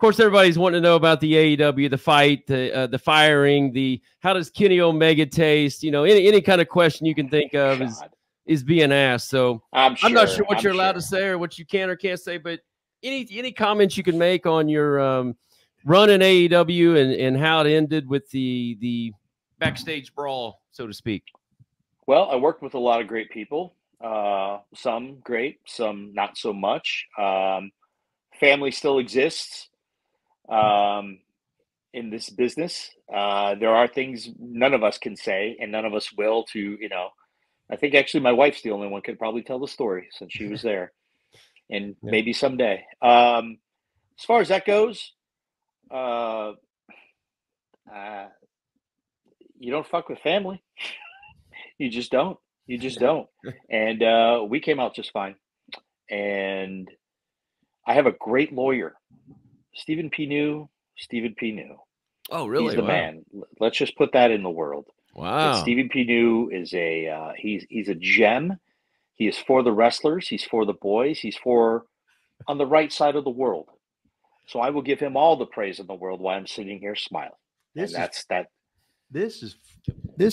course, everybody's wanting to know about the AEW, the fight, the firing, how does Kenny Omega taste? You know, any kind of question you can think of is being asked. So I'm not sure what you're allowed to say or what you can or can't say, but any comments you can make on your run in AEW and how it ended with the backstage brawl, so to speak. Well, I worked with a lot of great people. Some great, some not so much. Family still exists. In this business, there are things none of us can say and none of us will to, I think actually my wife's the only one could probably tell the story since she was there and maybe someday. As far as that goes, you don't fuck with family. You just don't. And we came out just fine. And I have a great lawyer. Stephen P. New. Oh, really? He's the man. Let's just put that in the world. Wow. Stephen P. New is he's a gem. He is for the wrestlers. He's for the boys. He's on the right side of the world. So I will give him all the praise in the world while I'm sitting here smiling. This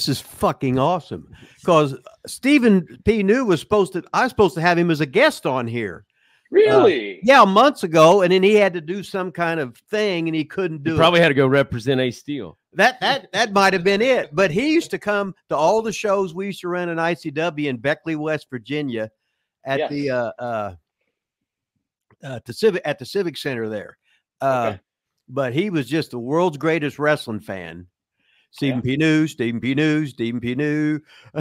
is fucking awesome. Because Stephen P. New I was supposed to have him as a guest on here. Really? Yeah, months ago, and then he had to do some kind of thing, and he couldn't do it. Probably had to go represent Ace Steel. That might have been it. But he used to come to all the shows we used to run in ICW in Beckley, West Virginia, at the Civic Center there. But he was just the world's greatest wrestling fan. Stephen P. New. He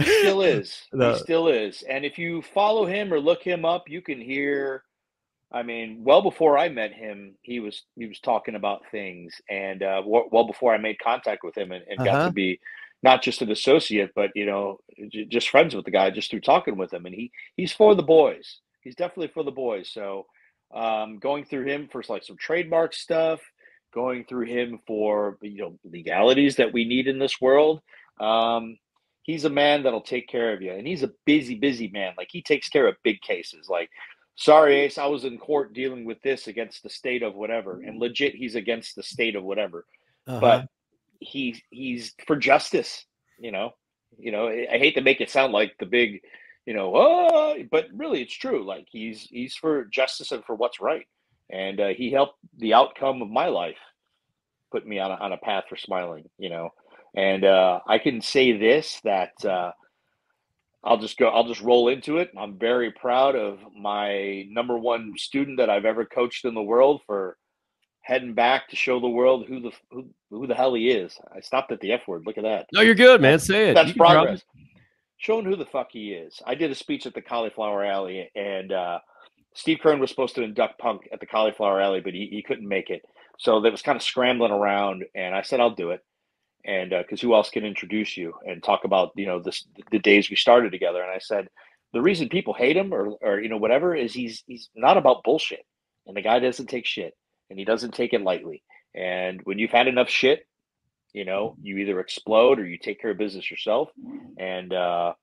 still is. He still is. And if you follow him or look him up, you can hear. I mean, well before I met him, he was talking about things, and well before I made contact with him and got to be not just an associate, but just friends with the guy just through talking with him. And he's for the boys. He's definitely for the boys. So going through him for like some trademark stuff, going through him for legalities that we need in this world. He's a man that'll take care of you, and he's a busy man. Like he takes care of big cases. Like, sorry, Ace, I was in court dealing with this against the state of whatever, and legit, he's against the state of whatever. But he's for justice. I hate to make it sound like the big, but really, it's true. Like he's for justice and for what's right. And he helped the outcome of my life, put me on a path for smiling, And I can say this, that I'll just roll into it. I'm very proud of my number one student that I've ever coached in the world for heading back to show the world who the hell he is. I stopped at the F word. Look at that. No, you're good, man. Say it. That's progress. Showing who the fuck he is. I did a speech at the Cauliflower Alley, and Steve Kern was supposed to induct Punk at the Cauliflower Alley, but he couldn't make it. So that was kind of scrambling around, and I said, I'll do it. And because who else can introduce you and talk about, the days we started together. And I said, the reason people hate him or whatever is he's not about bullshit. And the guy doesn't take shit, and he doesn't take it lightly. And when you've had enough shit, you either explode or you take care of business yourself, and, and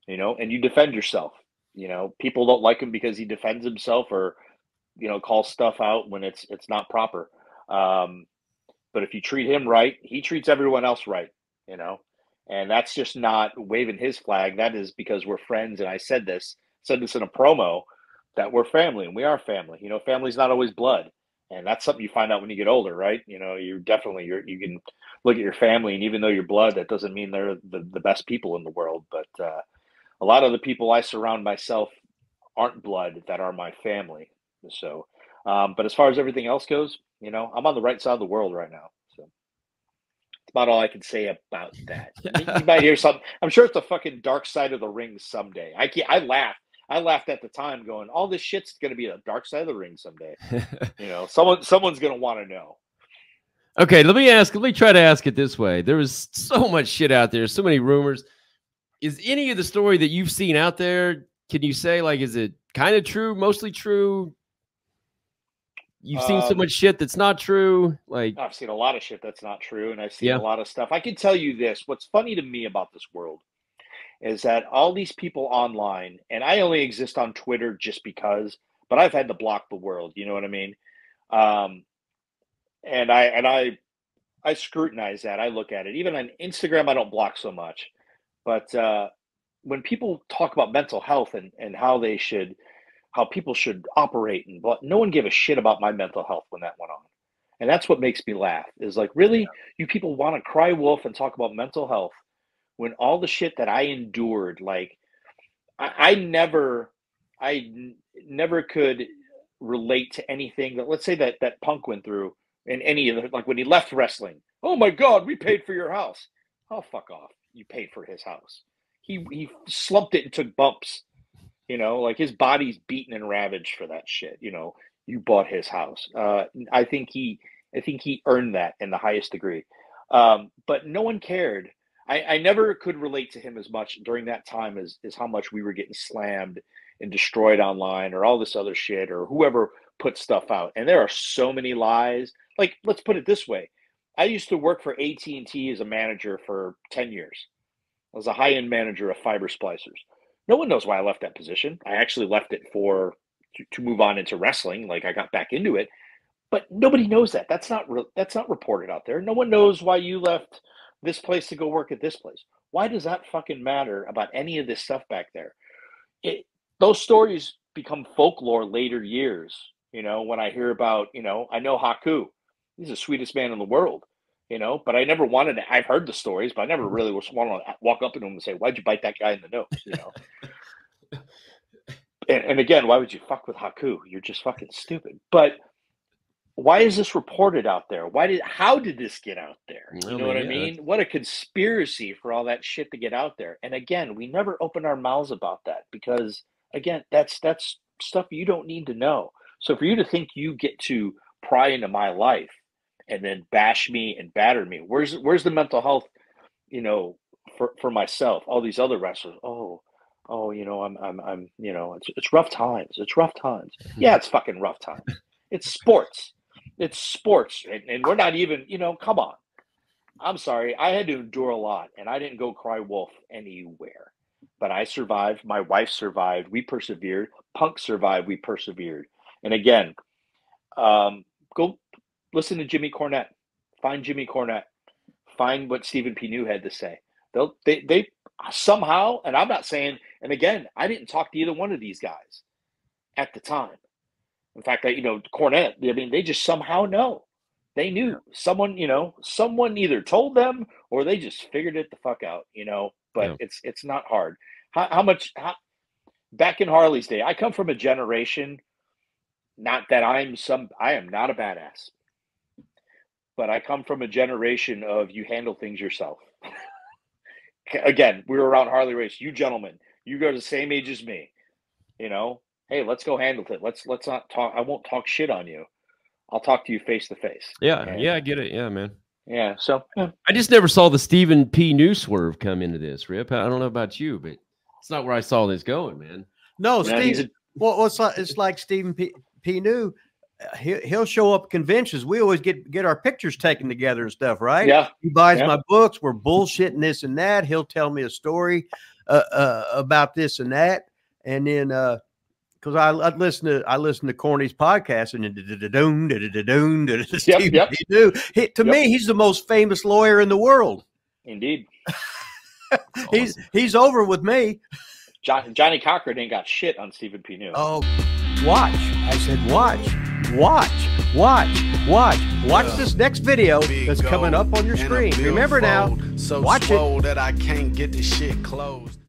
you defend yourself. People don't like him because he defends himself or, calls stuff out when it's not proper. But if you treat him right, he treats everyone else right, and that's just not waving his flag. That is because we're friends. And I said this in a promo that we're family, and we are family. Family's not always blood. And that's something you find out when you get older, right? You can look at your family, and even though you're blood, that doesn't mean they're the best people in the world. But a lot of the people I surround myself aren't blood that are my family. So, but as far as everything else goes, I'm on the right side of the world right now. So that's about all I can say about that. You might hear something. I'm sure it's a fucking dark side of the ring someday. I laughed at the time going, all this shit's going to be a dark side of the ring someday. Someone's going to want to know. Okay, let me try to ask it this way. There is so much shit out there, so many rumors. Is any of the story that you've seen out there, can you say, like, is it kind of true, mostly true? You've seen so much shit that's not true. Like, I've seen a lot of shit that's not true, and I've seen a lot of stuff. I can tell you this. What's funny to me about this world is that all these people online, and I only exist on Twitter just because, but I've had to block the world. You know what I mean? And I scrutinize that. I look at it. Even on Instagram, I don't block so much. But when people talk about mental health and how people should operate, and no one gave a shit about my mental health when that went on. And that's what makes me laugh, is like, really? You people want to cry wolf and talk about mental health when all the shit that I endured, like I never could relate to anything that, let's say that Punk went through in any of the, like when he left wrestling. Oh my God, we paid for your house. Oh, fuck off. You paid for his house. He slumped it and took bumps. You know, like his body's beaten and ravaged for that shit. You know, you bought his house. I think he earned that in the highest degree. But no one cared. I never could relate to him as much during that time as how much we were getting slammed and destroyed online or all this other shit or whoever put stuff out. And there are so many lies. Like, let's put it this way. I used to work for AT&T as a manager for 10 years. I was a high-end manager of fiber splicers. No one knows why I left that position. I actually left it to move on into wrestling. Like, I got back into it. But nobody knows that. That's not reported out there. No one knows why you left this place to go work at this place. Why does that fucking matter about any of this stuff back there? Those stories become folklore later years. You know, when I hear about, you know, I know Haku. He's the sweetest man in the world, you know, but I never wanted to. I've heard the stories, but I never really want to walk up to him and say, why'd you bite that guy in the nose, you know? and again, why would you fuck with Haku? You're just fucking stupid. But why is this reported out there? How did this get out there? You know what I mean? What a conspiracy for all that shit to get out there. And again, we never open our mouths about that because, again, that's stuff you don't need to know. So for you to think you get to pry into my life and then bash me and batter me, where's the mental health, you know, for myself? All these other wrestlers, oh, you know, I'm you know, it's rough times. It's rough times. Yeah, it's fucking rough times. It's sports. It's sports. And we're not even, you know, come on. I'm sorry. I had to endure a lot and I didn't go cry wolf anywhere. But I survived. My wife survived. We persevered. Punk survived. We persevered. And again, go listen to Jimmy Cornette. Find Jimmy Cornette. Find what Stephen P. New had to say. They somehow, and I'm not saying, and again, I didn't talk to either one of these guys at the time. In fact, you know, Cornette, I mean, they just somehow know. They knew. Someone either told them or they just figured it the fuck out, you know, but it's not hard. Back in Harley's day, I come from a generation, not that I am not a badass, but I come from a generation of you handle things yourself. Again, we were around Harley race. You gentlemen, you go to the same age as me, you know. Hey, let's go handle it. Let's not talk. I won't talk shit on you. I'll talk to you face to face. Yeah, I get it. Yeah, man. Yeah. So I just never saw the Stephen P. New swerve come into this, Rip. I don't know about you, but it's not where I saw this going, man. No, Steve. It's like Stephen P. New. He'll show up at conventions. We always get our pictures taken together and stuff, right? Yeah. He buys my books. We're bullshitting this and that. He'll tell me a story about this and that, and then because I listen to Corny's podcast and to me he's the most famous lawyer in the world. Indeed. he's over with me. Johnny Cochran ain't got shit on Stephen P. New. Oh, watch. I said watch this next video that's coming up on your screen. Remember now, watch it. That I can't get the shit closed.